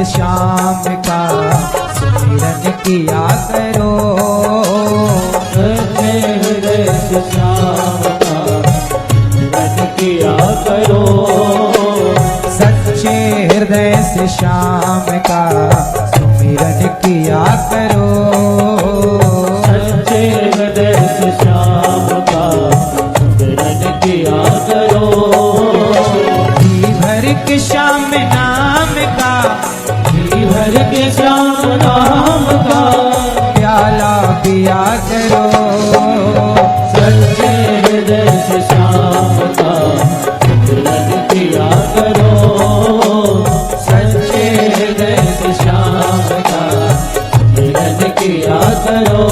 श्याम का सुमिरन किया करो। सच्चे हृदय से श्याम का सुमिरन किया करो। सच्चे हृदय से श्याम का सुमिरन किया करो। सच्चे हृदय से श्याम का सुमिरन किया करो। जी भर के श्याम नाम का, जी भर के श्याम नाम का प्याला पिया करो। सच्चे हृदय से श्याम का सुमिरन किया करो। सच्चे हृदय से श्याम का सुमिरन किया करो।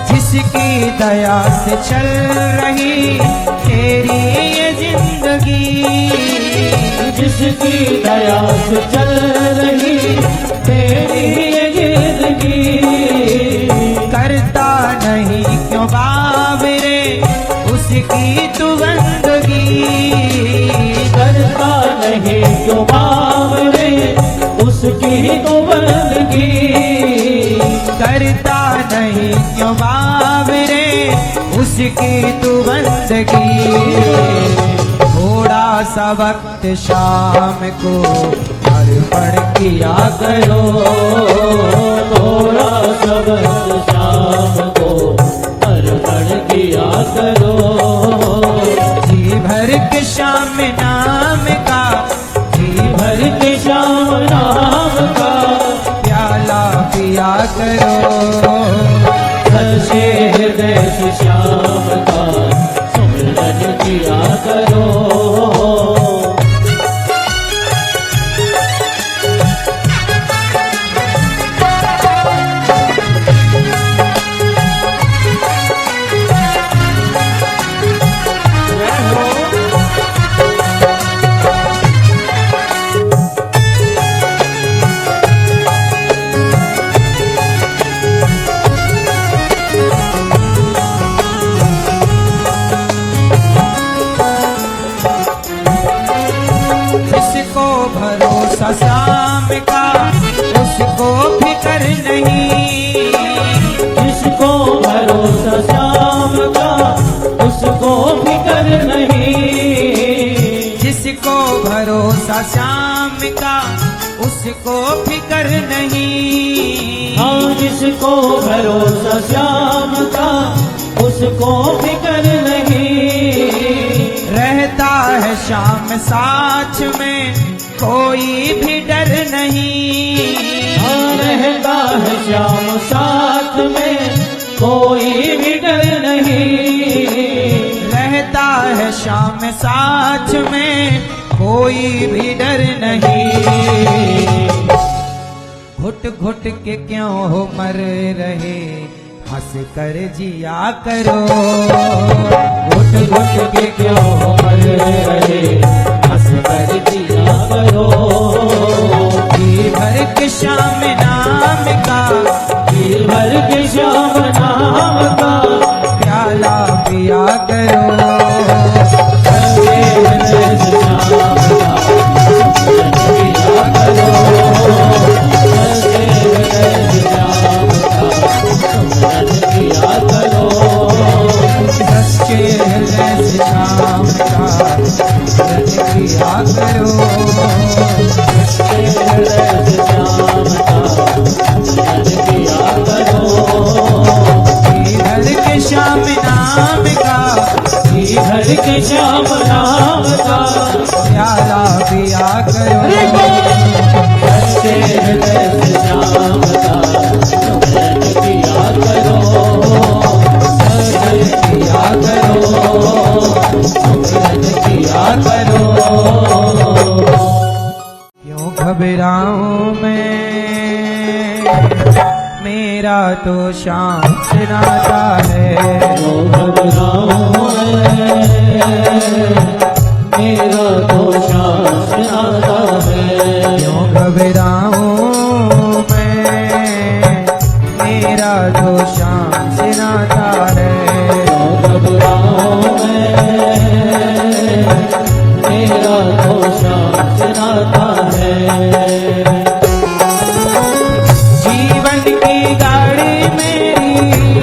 जिसकी दया से चल रही तेरी ये जिंदगी, जिसकी दया से चल रही तेरी ये जिंदगी। करता नहीं क्यों बाबरे उसकी तू बंदगी। करता नहीं क्यों बाबरे उसकी तो बंदगी। करता नहीं क्यों बाबरे उसकी तू बंदगी। थोड़ा सा वक्त शाम को अर्पण किया करो। थोड़ा सा वक्त शाम को अर्पण किया करो। जी भर के श्याम नाम का, जी भर के श्याम नाम का प्याला पिया करो। सच्चे हृदय से श्याम का सुमिरन किया करो। जिसको भरोसा श्याम का उसको फिकर नहीं। जिसको भरोसा श्याम का उसको फिकर नहीं। जिसको भरोसा श्याम का उसको फिकर नहीं। हाँ, जिसको भरोसा श्याम का उसको फिकर नहीं। रहता है श्याम साथ में कोई भी डर नहीं। हाँ, रहता है श्याम साथ में कोई भी डर नहीं। रहता है श्याम साथ में कोई भी डर नहीं। घुट घुट के क्यों हो मर रहे हंस कर जिया करो। घुट घुट के क्यों हो मर रहे हंस कर जिया करो। जी भर के श्याम नाम का, जी भर के श्याम नाम का प्याला पिया करो। सच्चे हृदय से श्याम का सुमिरन किया करो। सच्चे हृदय से श्याम का सुमिरन किया करो। सच्चे हृदय से श्याम का सुमिरन किया करो। सच्चे हृदय से श्याम का सुमिरन किया करो। जी भर के श्याम नाम का, जी भर के श्याम नाम का प्याला पिया करो। सच्चे हृदय से श्याम का सुमिरन किया करो। सुमिरन किया करो। सुमिरन किया करो। क्यों घबराऊं मैं मेरा तो श्याम से नाता है। क्यों घबराऊं मेरा तो श्याम से नाता है। क्यों घबराऊं मैं, मेरा तो श्याम से नाता है। क्यों घबराऊं मेरा तो श्याम से नाता है। जीवन की गाड़ी मेरी,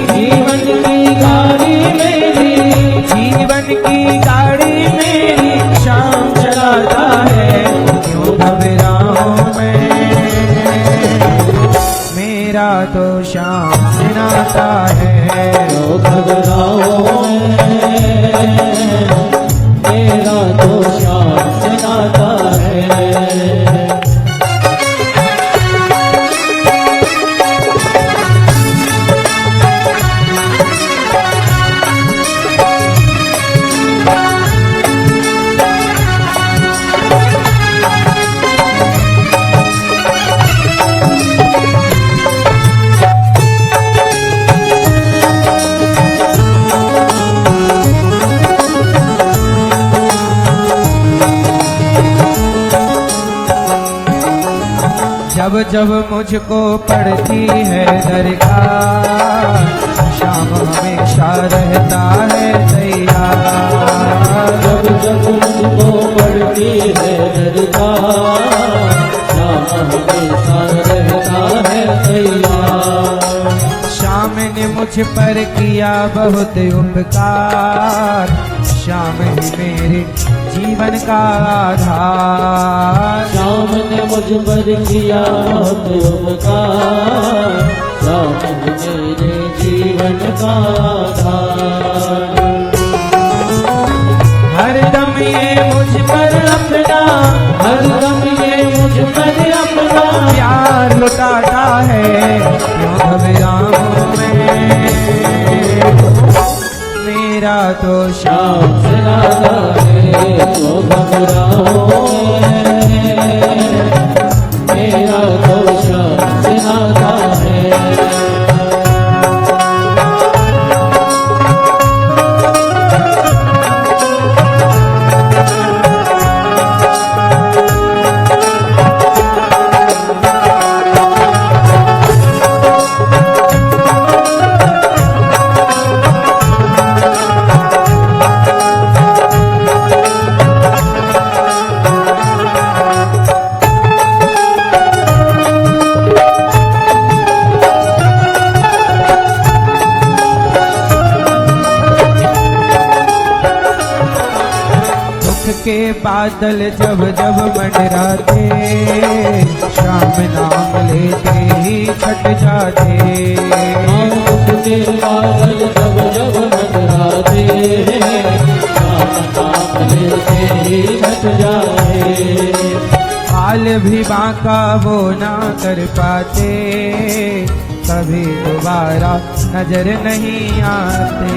जीवन की गाड़ी मेरी, जीवन की गाड़ी मेरी श्याम चलाता है। क्यों घबराऊं मैं, मेरा तो श्याम से नाता है। क्यों घबराऊं मेरा तो श्याम से नाता है। जब जब मुझको पड़ती है दरकार, शाम हमेशा रहता है तैयार। जब जब मुझको पड़ती है दरकार, श्याम हमेशा रहता है तैयार। श्याम ने मुझ पर किया बहुत उपकार, श्याम ही मेरे जीवन का आधार। श्याम ने मुझ पर किया बहुत उपकार, श्याम मेरे जीवन का आधार। हरदम ये मुझ पर अपना, हरदम ये मुझ पर अपना प्यार लुटाता है। क्यों घबराऊं मैं, मेरा तो श्याम श्याम से नाता है। क्यों घबराऊं मेरा तो श्याम से नाता है। के बादल जब जब मंडराते, शाम नाम लेते ही छट जाते। के बादल जब जब मंडराते, श्याम नाम लेते ही छट जाते। हाल भी बांका वो ना कर पाते, कभी दोबारा नजर नहीं आते।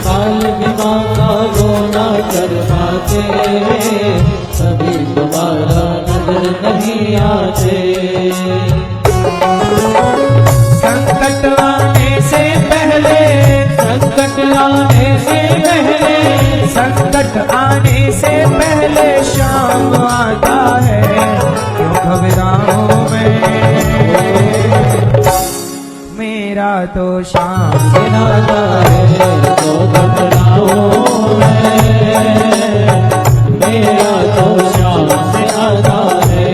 काल विवाह का वो ना कर पाते, कभी दोबारा नजर नहीं आते। संकट आने से पहले, संकट आने से पहले, संकट आने से पहले शाम आता है। क्यों घबराऊं मैं, मेरा तो शाम से नाता है। तो घबराऊं मेरा तो श्याम से नाता है।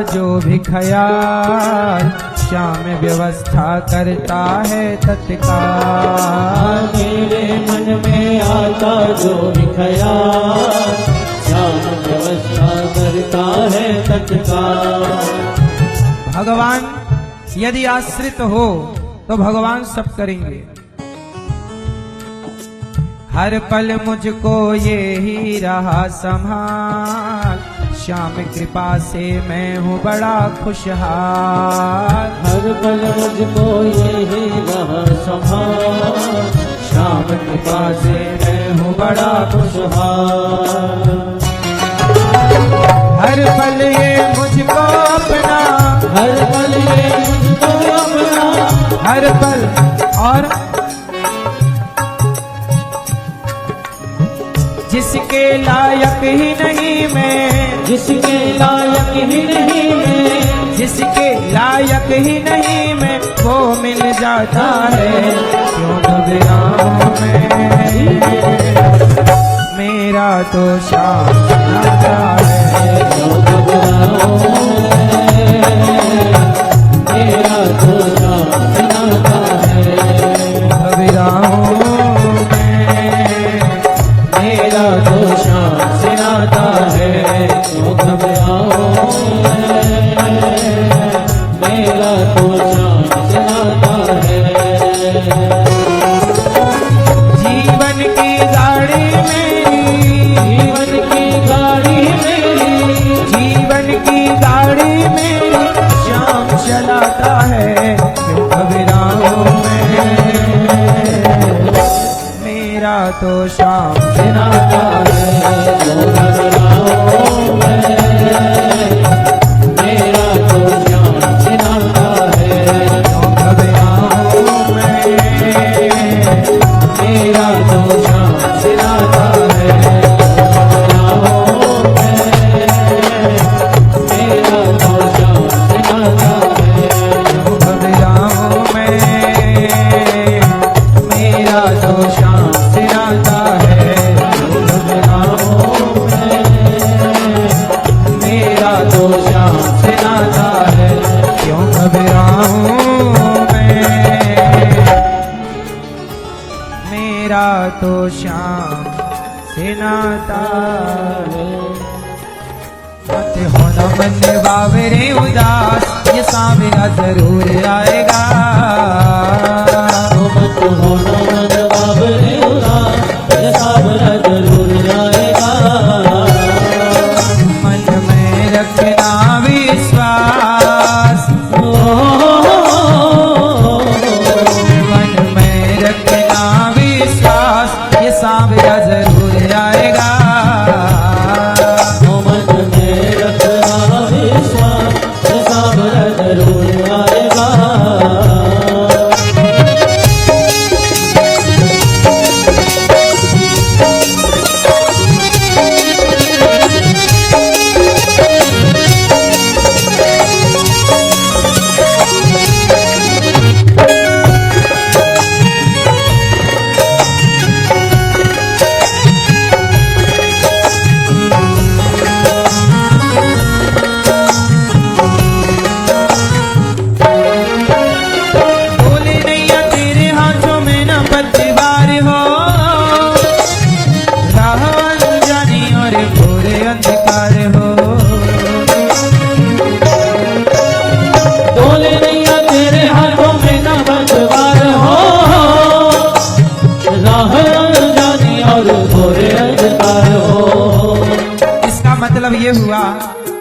जो भी ख्याल, श्याम व्यवस्था करता है तत्काल। मेरे मन में आता जो भी ख्याल, श्याम व्यवस्था करता है तत्काल। भगवान यदि आश्रित हो तो भगवान सब करेंगे, हर पल मुझको ये ही रहा संभाल, श्याम कृपा से मैं हूँ बड़ा खुशहाल। हर पल मुझको ये ही रहा संभाल, श्याम कृपा से मैं हूँ बड़ा खुशहाल। हर पल ये मुझको अपना, हर पल ये मुझको अपना, हर पल और जिसके लायक ही नहीं मैं, जिसके लायक ही नहीं मैं, जिसके लायक ही नहीं मैं, वो मिल जाता है। क्यों घबराऊं मैं, मेरा तो श्याम नाता है। क्यों घबराऊं मेरा तो श्याम नाता है। घबराऊं मेरा तो श्याम से नाता है। क्यों घबराऊं मेरा तो श्याम से नाता है। जीवन की गाड़ी मेरी, जीवन की गाड़ी मेरी, जीवन की गाड़ी मेरी श्याम चलाता है। क्यों घबराऊं मेरा तो श्याम से नाता है। क्यों घबराऊं मेरा तो श्याम से नाता है। क्यों घबराऊं मेरा तो श्याम से नाता है। मेरा तो श्याम से नाता है। क्यों घबराऊं मेरा तो श्याम से नाता है। क्यों घबराऊं मेरा तो श्याम से नाता है। क्यों घबराऊं मेरा तो श्याम से नाता है। मत होना मन बावरे उदास, ये सामना जरूर आएगा। मत होना मन बाबरे उदास, ये सामना जरूर आएगा। मन में रखना विश्वास, मन में रखना विश्वास, ये सामना जरूर आएगा। मन में रखना विश्वास, ये सामना जरूर आएगा। बोले नैया तेरे हाथों में न पतवार हो, राह अनजानी और घोरे अंधकार हो। डोले नैया तेरे हाथों में न पतवार हो, राह अनजानी और घोरे अंधकार हो। इसका मतलब ये हुआ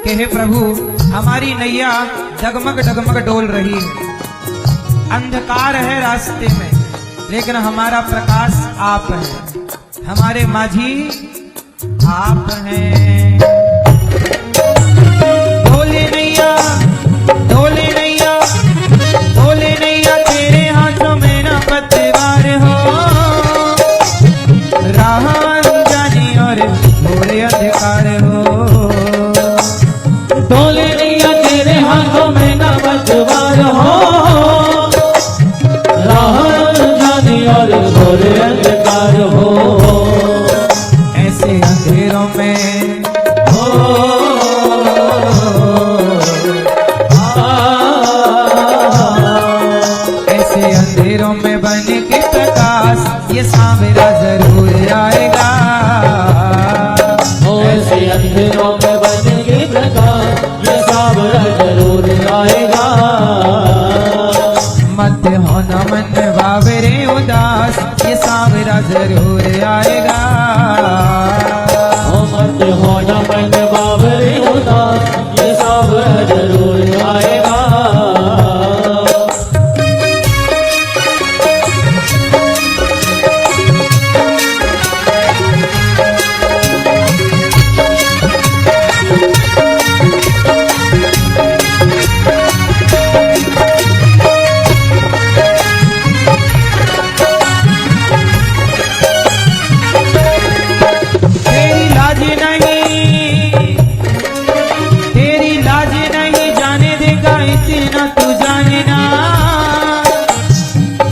कि हे प्रभु, हमारी नैया डगमग डगमग डोल रही है, अंधकार है रास्ते में, लेकिन हमारा प्रकाश आप है, हमारे माझी आप हैं। डोले नैया, डोले नैया, डोले नैया तेरे हाथों में न पतवार हो, राह अनजानी और घोरे अंधकार हो। डोले नैया तेरे हाथों में न पतवार हो, राह अनजानी और घोरे अंधकार हो। ऐसे अंधेरों में ऐसे अंधेरों में बन के प्रकाश, ये सामरा जरूर आएगा। ऐसे अंधेरों में बन के प्रकाश, ये सामरा जरूर आएगा। मत होना मन बाबरे उदास ये सांवरा जरूर आएगा। ओ मत होना मन बाबरे उदास ये सांवरा जरूर आएगा।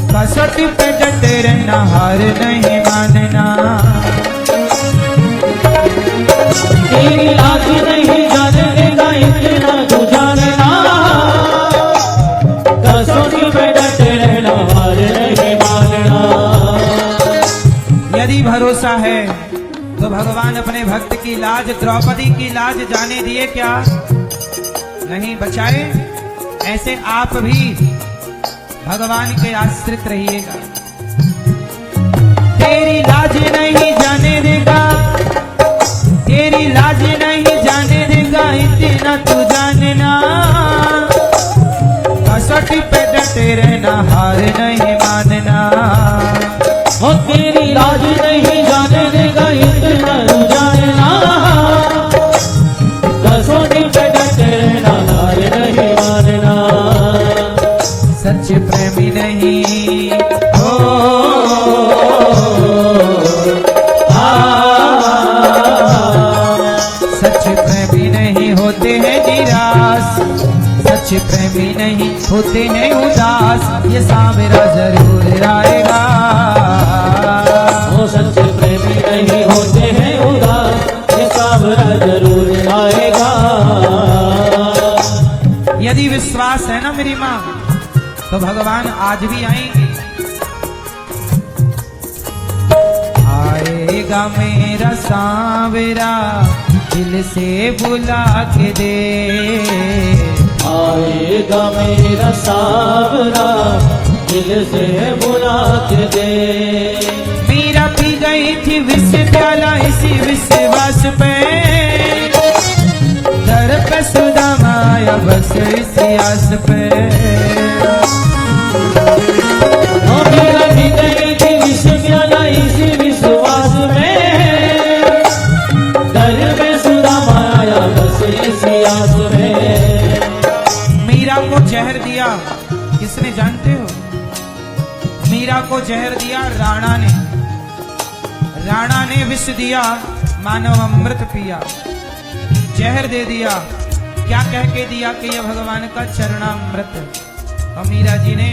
कसौटी पे डटे रहना हार नहीं मानना। तेरी लाज नहीं जाने देगा इतना तू जानना। कसौटी पे डटे रहना हार नहीं मानना। यदि भरोसा है तो भगवान अपने भक्त की लाज, द्रौपदी की लाज जाने दिए क्या? नहीं बचाए। ऐसे आप भी भगवान के आश्रित रहिएगा। तेरी लाज नहीं जाने देगा, तेरी लाज नहीं जाने देगा इतना तू जानना। कसौटी पे डटे रहना हार नहीं मानना। ओ तेरी लाज नहीं जाने देगा इतना तू जानना। कसौटी पे डटे रहना हार नहीं मानना। सच प्रेमी नहीं हो सच प्रेमी नहीं होते हैं निराश, सच प्रेमी नहीं होते हैं उदास ये सांवरा जरूर आएगा। ओ सच प्रेमी नहीं होते हैं उदास ये सांवरा जरूर आएगा। यदि विश्वास है ना मेरी माँ तो भगवान आज भी आएंगे। आएगा मेरा सांवरा दिल से बुला के दे। आएगा मेरा सांवरा दिल से बुला के दे। मीरा पी गई थी विष प्याला इसी विश्वास पे, दर पे सुदामा आया बस इसी आस पे। मीरा भी गई थी विष प्याला इसी विश्वास में, दर पे सुदामा आया बस इसी आस में। मीरा को जहर दिया किसने जानते हो? मीरा को जहर दिया राणा ने। राणा ने विष दिया, मानव अमृत पिया। जहर दे दिया, क्या कह के दिया कि यह भगवान का चरणामृत है। और मीरा जी ने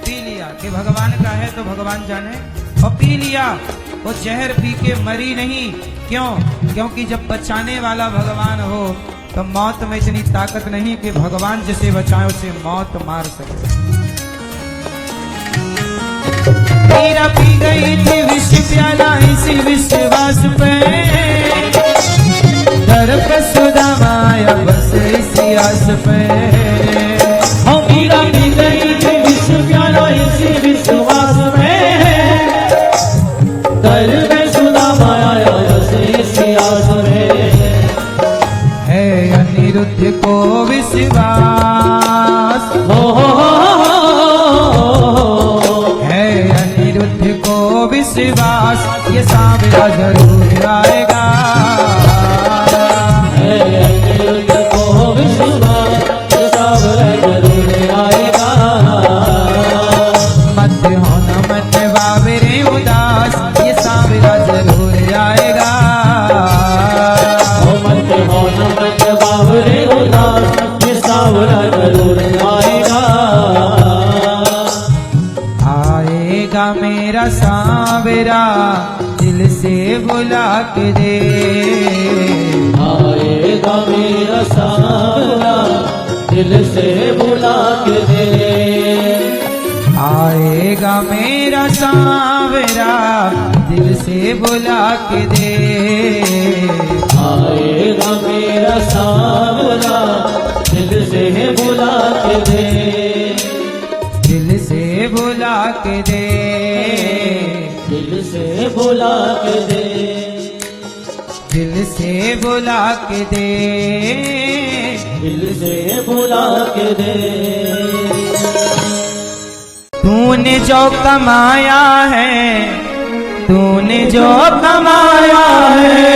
पी लिया कि भगवान का है तो भगवान जाने, और पी लिया। वो जहर पी के मरी नहीं। क्यों? क्योंकि जब बचाने वाला भगवान हो तो मौत में इतनी ताकत नहीं कि भगवान जिसे बचाए उसे मौत मार सके। मीरा पी गई थी विष प्याला इसी विश्वास पे, दर पे सुदामा आया बस इसी आस पे। मीरा पी गई थी विष प्याला इसी विश्वास में, दर पे सुदामा आया बस इसी आस में। है अनिरुद्ध को विश्वास, है अनिरुद्ध को विश्वास ये सांवरा जरूर आएगा। है अनिरुद्ध को विश्वास ये सांवरा जरूर आएगा। मत होना मन बाबरे उदास ये सांवरा जरूर आएगा। मत होना मन बाबरे उदास ये सांवरा जरूर आएगा। आएगा मेरा सांवरा दिल से बुला के दे। आएगा मेरा सांवरा दिल से बुला के दे। आएगा मेरा सांवरा दिल से बुला के दे। आएगा मेरा सांवरा दिल से बुला के दे। दिल दिल से बुला के दे, दिल से बुला के दे, दिल से बुला के दे, दिल से बुला के दे। तूने जो कमाया है, तूने जो कमाया है,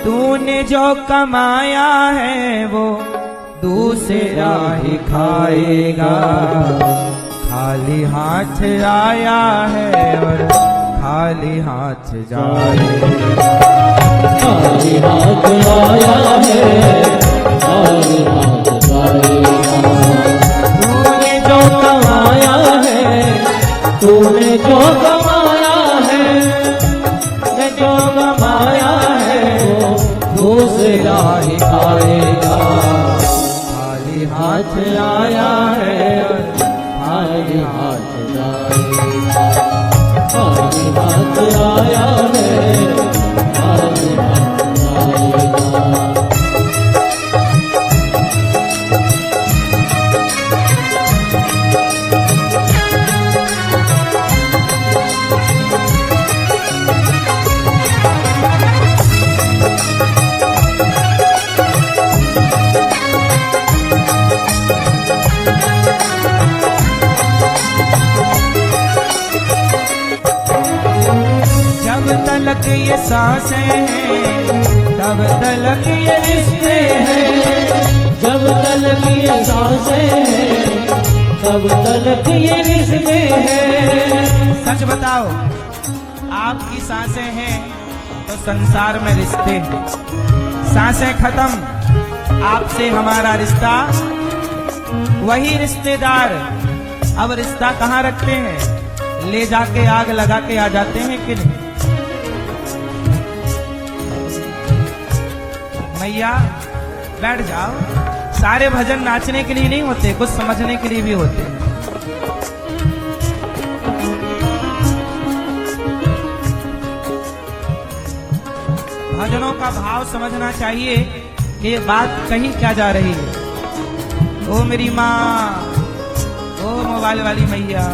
तूने जो कमाया है वो दूसरा ही खाएगा। खाली हाथ आया है और खाली हाथ जाएगा। खाली हाथ आया है, खाली हाथ जाएगा। तूने जो कमाया है, तूने जो कमाया है, तूने जो कमाया है वो दूसरा ही खाएगा। खाली हाथ आया है और खाली हाथ जाएगा। खाली हाथ आया है, खाली हाथ जाएगा। जब तलक ये सांसें हैं, तब तलक ये रिश्ते हैं। जब तलक ये सांसें हैं, तब तलक ये रिश्ते हैं। सच बताओ, आपकी सांसें हैं तो संसार में रिश्ते हैं। सांसें खत्म, आपसे हमारा रिश्ता, वही रिश्तेदार अब रिश्ता कहाँ रखते हैं? ले जाके आग लगा के आ जाते हैं कि नहीं? मैया बैठ जाओ। सारे भजन नाचने के लिए नहीं होते, कुछ समझने के लिए भी होते हैं। भजनों का भाव समझना चाहिए कि ये बात कहीं क्या जा रही है। ओ मेरी माँ, ओ मोबाइल वाली मैया,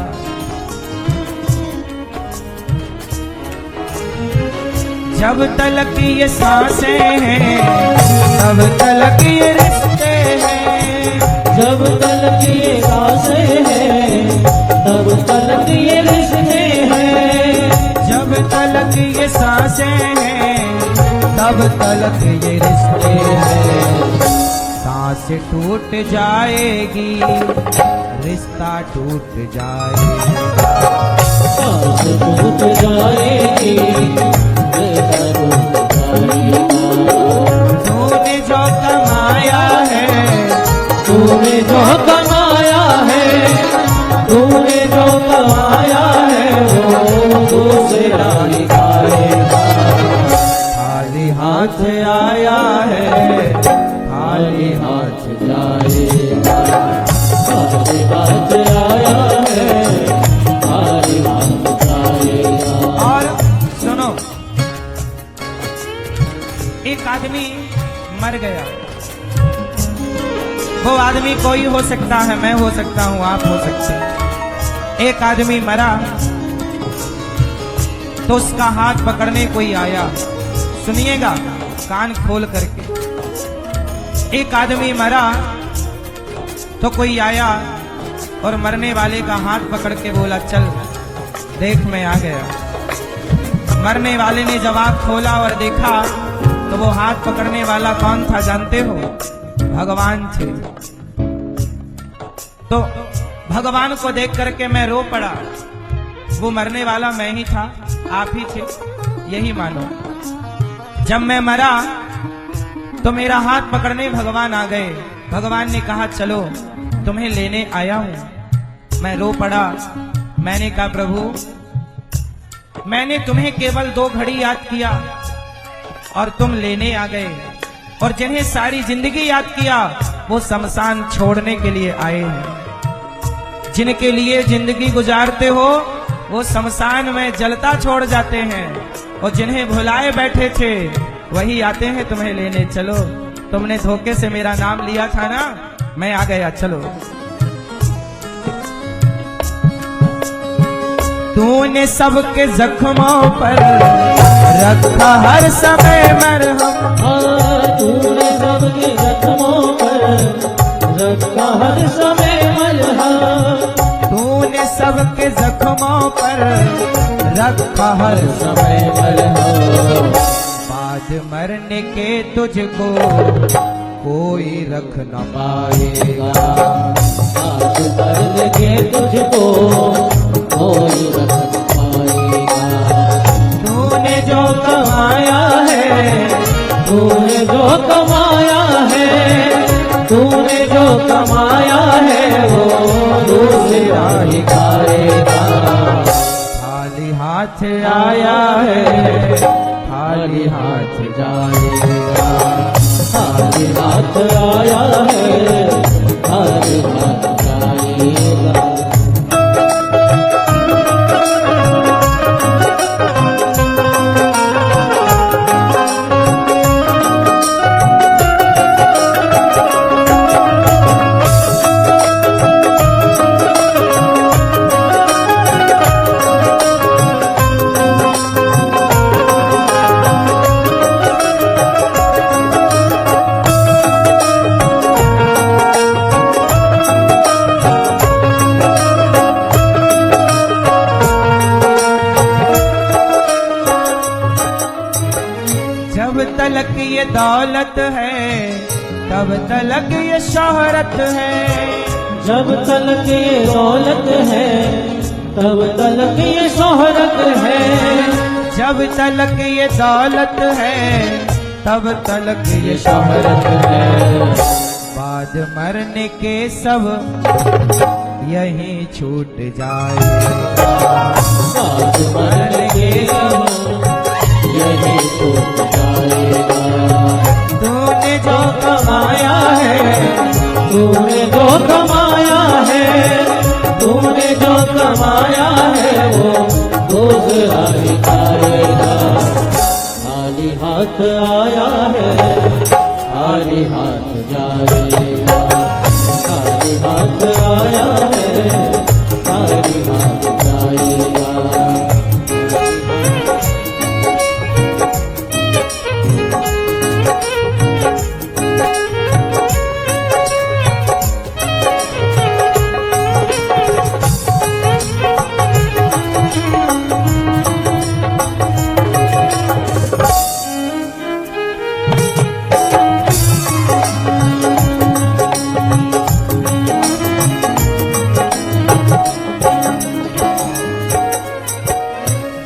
जब तलक ये सांसें हैं, तब तलक ये रिश्ते हैं। जब तलक ये सांसें हैं, तब तलक ये रिश्ते हैं। जब तलक ये सांसें हैं, तब तलक ये रिश्ते हैं। सांस टूट जाएगी, रिश्ता टूट जाएगा। सांस टूट जाएगी, रिश्ता टूट जाएगा। तूने जो कमाया है, तूने जो कमाया है, तूने जो कमाया है वो दूसरा ही खाएगा। खाली हाथ आया है, खाली हाथ जाएगा। खाली हाथ आया है, खाली हाथ जाएगा। और सुनो, एक आदमी मर गया। वो आदमी कोई हो सकता है, मैं हो सकता हूं, आप हो सकते हैं। एक आदमी मरा तो उसका हाथ पकड़ने कोई आया। सुनिएगा कान खोल करके। एक आदमी मरा तो कोई आया और मरने वाले का हाथ पकड़ के बोला, चल देख मैं आ गया। मरने वाले ने जब आँख खोला और देखा तो वो हाथ पकड़ने वाला कौन था जानते हो? भगवान थे। तो भगवान को देख करके मैं रो पड़ा। वो मरने वाला मैं ही था, आप ही थे, यही मानो। जब मैं मरा तो मेरा हाथ पकड़ने भगवान आ गए। भगवान ने कहा चलो तुम्हें लेने आया हूं। मैं रो पड़ा। मैंने कहा प्रभु, मैंने तुम्हें केवल 2 घड़ी याद किया और तुम लेने आ गए। और जिन्हें सारी जिंदगी याद किया वो शमशान छोड़ने के लिए आए हैं। जिनके लिए जिंदगी गुजारते हो वो शमशान में जलता छोड़ जाते हैं। और जिन्हें भुलाए बैठे थे वही आते हैं तुम्हें लेने। चलो, तुमने धोखे से मेरा नाम लिया था ना, मैं आ गया, चलो। तूने सबके जख्मों पर रखा हर समय मरहम। तूने सबके जख्मों पर रखा हर समय मरहम। तूने सबके जख्मों पर रखा हर समय मरहम। बाद मरने के तुझको कोई रख न पाएगा। आज मरने के तुझको कोई रख न पाएगा। तूने जो कमाया है, तूने जो कमाया है, तूने जो कमाया है वो दूसरा ही खाएगा। खाली हाथ आया है, खाली हाथ जाएगा। खाली हाथ आया है, खाली हाथ जाएगा। जब तलक ये दौलत है, तब तलक ये शोहरत है। जब तलक ये दौलत है, तब तलक ये शोहरत है। जब तलक ये दौलत है, तब तलक ये ये शोहरत है। बाद मरने के सब यहीं छूट जाएगा। आज मरने के यही छूट जाएगा। तूने जो कमाया है, तूने जो कमाया है, तूने जो कमाया है वो दूसरा ही खाएगा। खाली हाथ आया है, खाली हाथ जाएगा। खाली हाथ आया है, खाली हाथ जाएगा।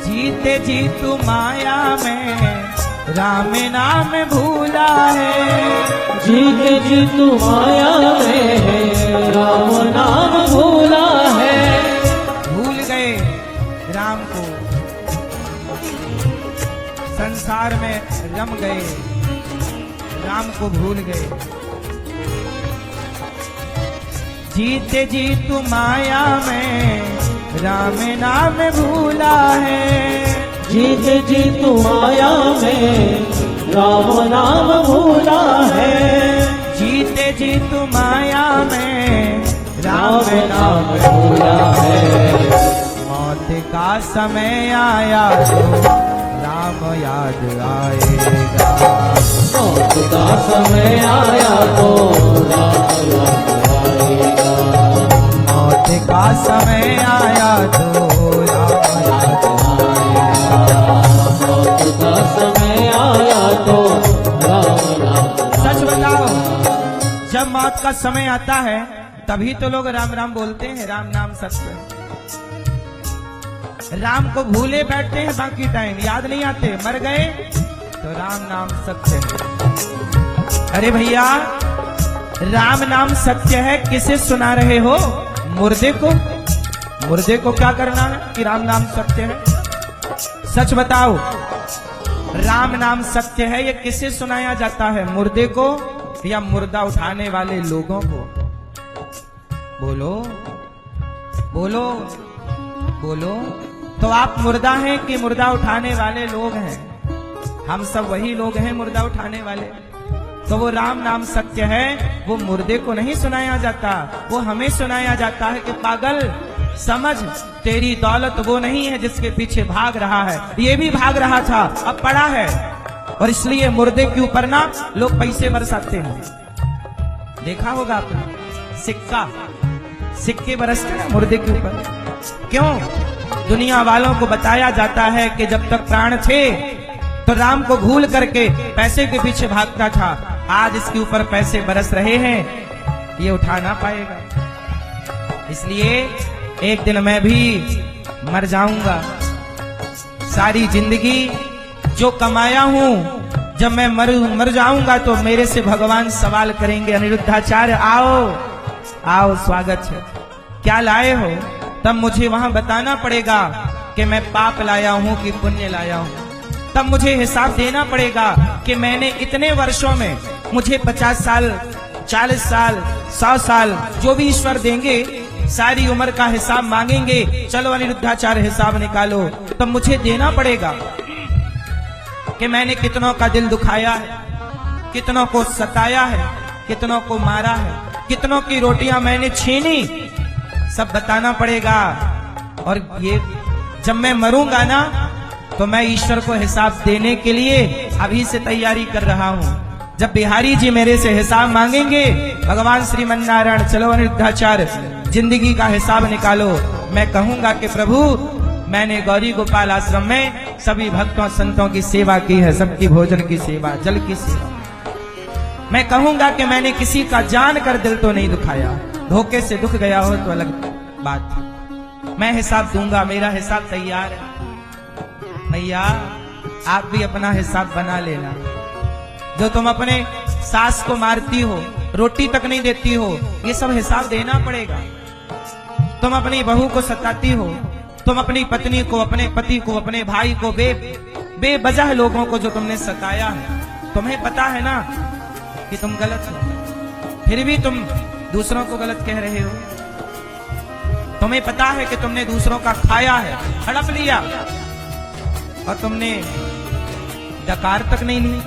जीते जी तू माया में राम नाम भूला है। जीते जी तू माया में है, राम नाम भूला है। भूल गए राम को, संसार में रम गए, राम को भूल गए। जीते जी तू माया में राम नाम भूला है। जीते जी तू माया में राम नाम भूला है। जीते जी तू माया में राम नाम भूला है। मौत का समय आया तो राम याद आएगा। मौत का समय आया तो राम याद आएगा। मौत का समय आया तो राम याद आएगा। मौत का समय आया तो राम याद सच बताओ, जब मौत का समय आता है तभी तो लोग राम राम बोलते हैं। राम नाम सत्य है। राम को भूले बैठते हैं, बाकी टाइम याद नहीं आते। मर गए तो राम नाम सत्य है। अरे भैया, राम नाम सत्य है, किसे सुना रहे हो? मुर्दे को? मुर्दे को क्या करना है कि राम नाम सत्य है? सच बताओ, राम नाम सत्य है ये किसे सुनाया जाता है? मुर्दे को या मुर्दा उठाने वाले लोगों को? बोलो बोलो बोलो। तो आप मुर्दा हैं कि मुर्दा उठाने वाले लोग हैं? हम सब वही लोग हैं मुर्दा उठाने वाले। तो वो राम नाम सत्य है, वो मुर्दे को नहीं सुनाया जाता, वो हमें सुनाया जाता है कि पागल, समझ तेरी दौलत वो नहीं है जिसके पीछे भाग रहा है, ये भी भाग रहा था, अब पड़ा है। और इसलिए मुर्दे के ऊपर ना लोग पैसे बरसाते हैं। देखा होगा आपने, सिक्के बरसते हैं मुर्दे के ऊपर। क्यों? दुनिया वालों को बताया जाता है कि जब तक प्राण थे तो राम को भूल करके पैसे के पीछे भागता था। आज इसके ऊपर पैसे बरस रहे हैं, ये उठा ना पाएगा। इसलिए एक दिन मैं भी मर जाऊंगा। सारी जिंदगी जो कमाया हूं, जब मैं मर जाऊंगा तो मेरे से भगवान सवाल करेंगे, अनिरुद्धाचार्य आओ आओ, स्वागत है, क्या लाए हो? तब मुझे वहां बताना पड़ेगा कि मैं पाप लाया हूं कि पुण्य लाया हूं। तब मुझे हिसाब देना पड़ेगा कि मैंने इतने वर्षों में, मुझे 50 साल, 40 साल, 100 साल, जो भी ईश्वर देंगे, सारी उम्र का हिसाब मांगेंगे। चलो अनिरुद्धाचार्य हिसाब निकालो। तब मुझे देना पड़ेगा कि मैंने कितनों का दिल दुखाया है, कितनों को सताया है, कितनों को मारा है, कितनों की रोटियां मैंने छीनी, सब बताना पड़ेगा। और ये जब मैं मरूंगा ना, तो मैं ईश्वर को हिसाब देने के लिए अभी से तैयारी कर रहा हूं। जब बिहारी जी मेरे से हिसाब मांगेंगे, भगवान श्रीमन नारायण चलो अनिरुद्धाचार्य जिंदगी का हिसाब निकालो, मैं कहूंगा कि प्रभु मैंने गौरी गोपाल आश्रम में सभी भक्तों संतों की सेवा की है, सबकी भोजन की सेवा, जल की सेवा। मैं कहूंगा कि मैंने किसी का जान कर दिल तो नहीं दुखाया, धोखे से दुख गया हो तो अलग बात। मैं हिसाब दूंगा, मेरा हिसाब तैयार है। भैया आप भी अपना हिसाब बना लेना। जो तुम अपने सास को मारती हो, रोटी तक नहीं देती हो, ये सब हिसाब देना पड़ेगा। तुम अपनी बहू को सताती हो, तुम अपनी पत्नी को, अपने पति को, अपने भाई को, बेवजह लोगों को जो तुमने सताया है, तुम्हें पता है ना कि तुम गलत हो, फिर भी तुम दूसरों को गलत कह रहे हो। तुम्हें पता है कि तुमने दूसरों का खाया है, हड़प लिया, और तुमने डकार तक नहीं ली।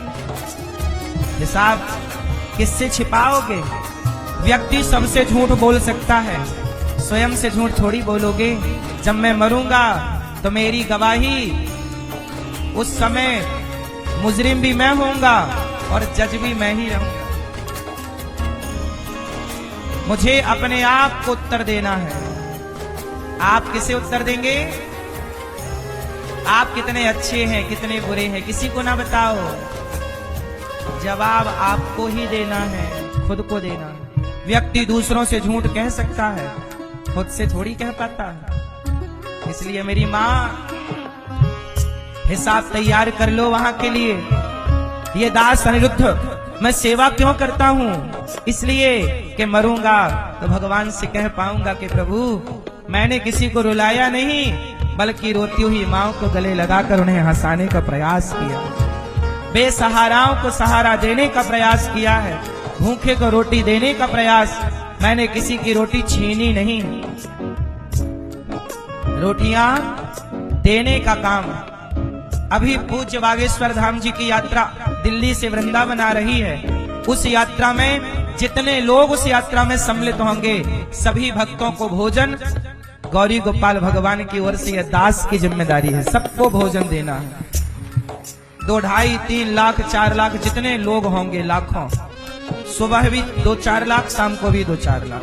हिसाब किससे छिपाओगे? व्यक्ति सबसे झूठ बोल सकता है, स्वयं से झूठ थोड़ी बोलोगे। जब मैं मरूंगा तो मेरी गवाही, उस समय मुजरिम भी मैं होऊंगा और जज भी मैं ही रहूंगा। मुझे अपने आप को उत्तर देना है। आप किसे उत्तर देंगे? आप कितने अच्छे हैं, कितने बुरे हैं, किसी को ना बताओ। जवाब आपको ही देना है, खुद को देना है। व्यक्ति दूसरों से झूठ कह सकता है, खुद से थोड़ी कह पाता है। इसलिए मेरी माँ, हिसाब तैयार कर लो वहां के लिए। ये दास अनिरुद्ध मैं सेवा क्यों करता हूं? इसलिए कि मरूंगा तो भगवान से कह पाऊंगा कि प्रभु मैंने किसी को रुलाया नहीं, बल्कि रोती हुई माँ को गले लगाकर उन्हें हंसाने का प्रयास किया, बेसहाराओं को सहारा देने का प्रयास किया है, भूखे को रोटी देने का प्रयास। मैंने किसी की रोटी छीनी नहीं, रोटियां देने का काम। अभी पूज्य बागेश्वर धाम जी की यात्रा दिल्ली से वृंदावन आ रही है। उस यात्रा में जितने लोग उस यात्रा में सम्मिलित होंगे, सभी भक्तों को भोजन गौरी गोपाल भगवान की ओर से, यह दास की जिम्मेदारी है, सबको भोजन देना है। 2, 2.5, 3 लाख, 4 लाख जितने लोग होंगे, लाखों, सुबह भी 2-4 लाख, शाम को भी 2-4 लाख,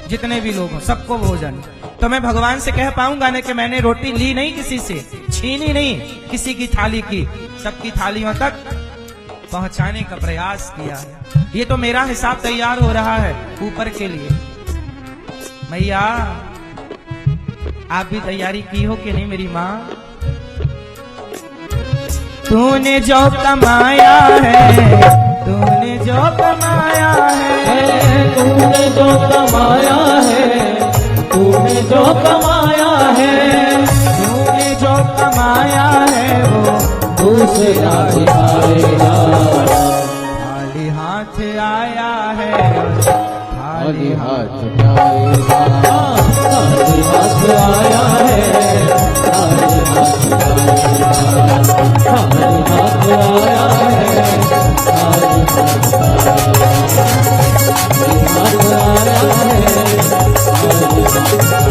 जितने भी लोग हों सबको भोजन। तो मैं भगवान से कह पाऊंगा ना कि मैंने रोटी ली नहीं, किसी से छीनी नहीं, किसी की थाली की, सबकी थालियों तक पहुंचाने का प्रयास किया है। ये तो मेरा हिसाब तैयार हो रहा है ऊपर के लिए। मैया आप भी तैयारी की हो कि नहीं मेरी माँ? तूने जो कमाया है, तूने जो कमाया है, तूने जो कमाया है, तूने जो कमाया है, तूने जो कमाया है वो दूसरा दिखाएगा। खाली हाथ आया है, खाली हाथ आएगा, खाली हाथ आया है, खाली हाथ आएगा, खाली हाथ आया है, खाली हाथ आएगा, खाली हाथ आया है, खाली हाथ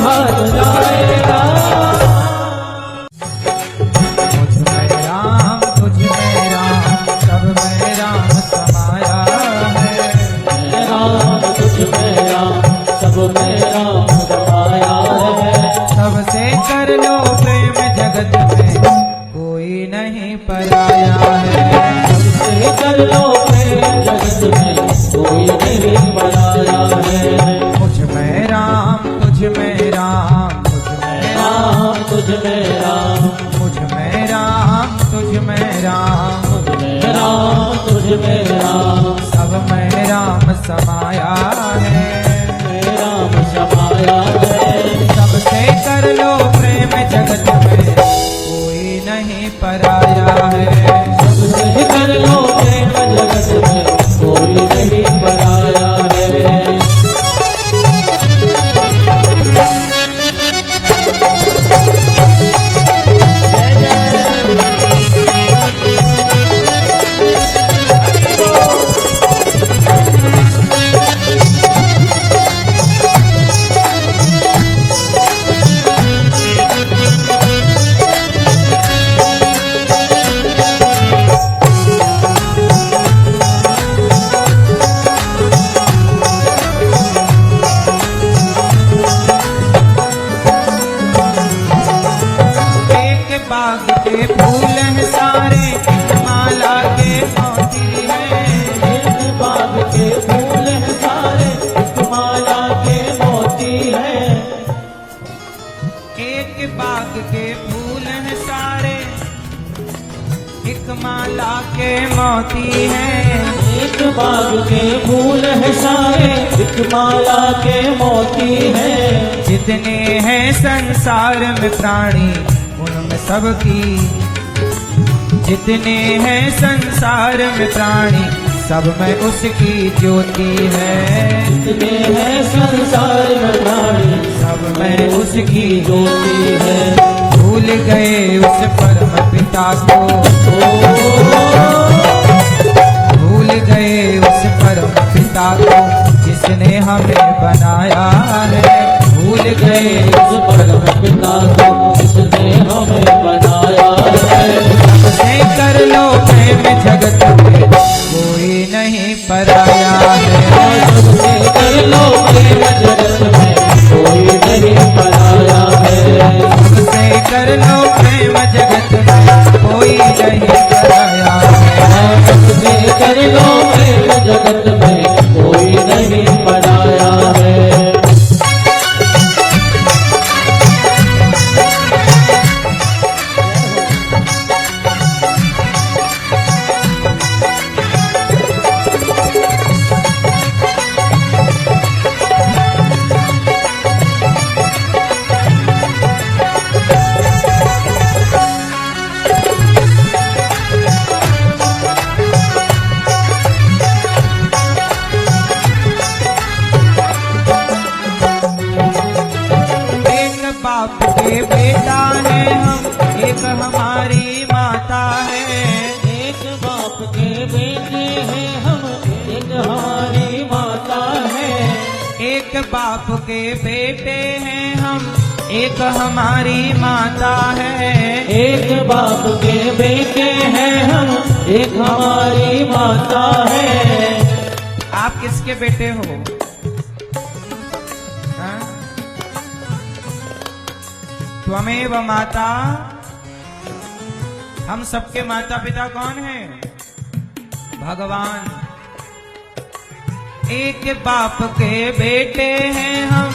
हाथ जाएगा। मुझ में राम तुझ में राम सब में राम समाया है। राम तुझ में राम सब में राम समाया है। सबसे कर लो प्रेम जगत में कोई नहीं पराया है। सबसे कर लो प्रेम जगत में कोई नहीं पराया है। मुझ में राम तुझ में राम मुझ में राम तुझ में राम मुझ में राम तुझ में राम तुझ में राम तुझ में राम सब में राम समाया है। राम समाया है। सबसे कर लो प्रेम जगत में कोई नहीं पराया है। सबसे कर लो प्रेम जगत में कोई नहीं पराया है। बाग के फूल हैं सारे एक माला के मोती हैं। एक बाग के फूल हैं सारे एक माला के मोती हैं। एक बाग के फूल हैं सारे एक माला के मोती हैं। एक बाग के फूल हैं सारे एक माला के मोती हैं। जितने हैं संसार में प्राणी उनमें सबकी जितने हैं संसार में प्राणी सब में उसकी ज्योति है। जितने हैं संसार में प्राणी सब में उसकी ज्योति है। भूल गए उस परम पिता को भूल गए उस परम पिता को जिसने हमें बनाया है। भूल गए उस परम पिता को जिसने हमें बनाया है। सबसे कर लो प्रेम जगत में कोई नहीं पराया है। सबसे कर लो प्रेम जगत में कोई नहीं पराया है। सबसे कर लो प्रेम जगत में कोई नहीं पराया है। सबसे कर लो प्रेम जगत में कोई नहीं पराया है। बाप के बेटा है हम एक हमारी माता है। एक बाप के बेटे हैं हम एक हमारी माता है। एक बाप के बेटे हैं हम एक हमारी माता है। एक बाप के बेटे हैं हम एक हमारी माता है। आप किसके बेटे हो? हाँ? त्वमेव माता। हम सबके माता पिता कौन हैं? भगवान। एक बाप के बेटे हैं हम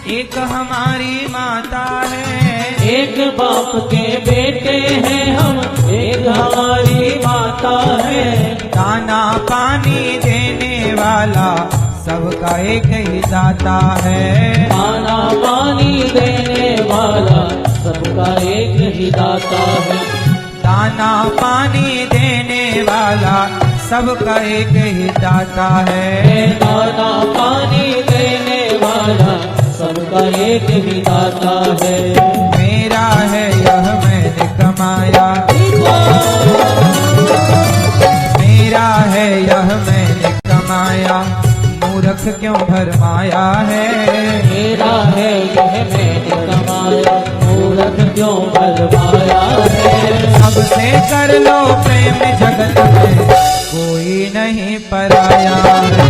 एक हमारी माता है। एक बाप के बेटे हैं हम एक हमारी माता है। दाना पानी देने वाला सबका एक ही दाता है। दाना पानी देने वाला सबका एक ही दाता है। दाना पानी देने वाला सबका एक ही दाता है। दाना पानी देने वाला सबका एक ही दाता है। मेरा है यह मैंने कमाया। मेरा है यह मैंने कमाया। मूर्ख क्यों भरमाया है। मेरा है यह मैंने कमाया, मूरख क्यों बलवाया है। सबसे कर लो प्रेम जगत में कोई नहीं पराया है।